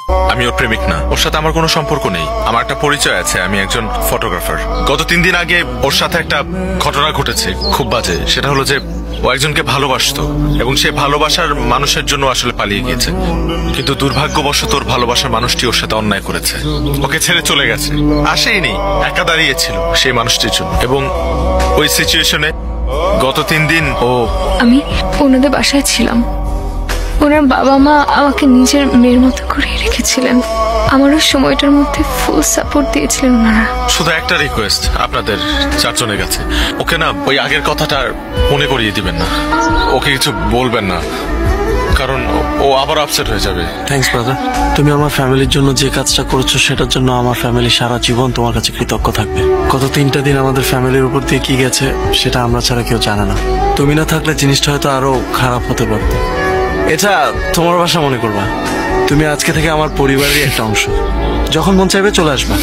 আমি ওর প্রেমিক না, ওর সাথে আমার কোনো সম্পর্ক নেই। আমার একটা পরিচয় আছে, আমি একজন ফটোগ্রাফার। গত 3 দিন আগে ওর সাথে একটা ঘটনা ঘটেছে, খুব বাজে। সেটা হলো যে ও একজনকে ভালোবাসতো এবং সে ভালোবাসার মানুষের জন্য আসলে পালিয়ে গিয়েছে, কিন্তু দুর্ভাগ্যবশত ওর ভালোবাসার মানুষটি ওর সাথে অন্যায় করেছে, ওকে ছেড়ে চলে গেছে। আসেইনি, একা দাঁড়িয়েছিল সেই মানুষটির জন্য। এবং ওই সিচুয়েশনে গত 3 দিন আমি ওনাদের বাসায় ছিলাম। ওনার বাবা মা আমাকে নিজের মেয়ের মতো করে রেখেছিলেন। আমারও সময়টার মধ্যে ফুল সাপোর্ট দিয়েছিলেন ওনারা। শুধু একটা রিকোয়েস্ট আপনাদের 4 জনের কাছে, ওকে না ওই আগের কথাটা মনে করিয়ে দিবেন না, ওকে কিছু বলবেন না, কারণ ও আবার আপসেট হয়ে যাবে। থ্যাঙ্কস ব্রাদার, তুমি আমার ফ্যামিলির জন্য যে কাজটা করেছো সেটার জন্য আমার ফ্যামিলি সারা জীবন তোমার কাছে কৃতজ্ঞ থাকবে। গত 3টা দিন আমাদের ফ্যামিলির উপর দিয়ে কি গেছে সেটা আমরা ছাড়া কেউ জানে না। তুমি না থাকলে জিনিসটা হয়তো আরো খারাপ হতে পারত। এটা তোমার বাসা মনে করবা, তুমি আজকে থেকে আমার পরিবারেরই একটা অংশ। যখন মন চাইবে চলে আসবা।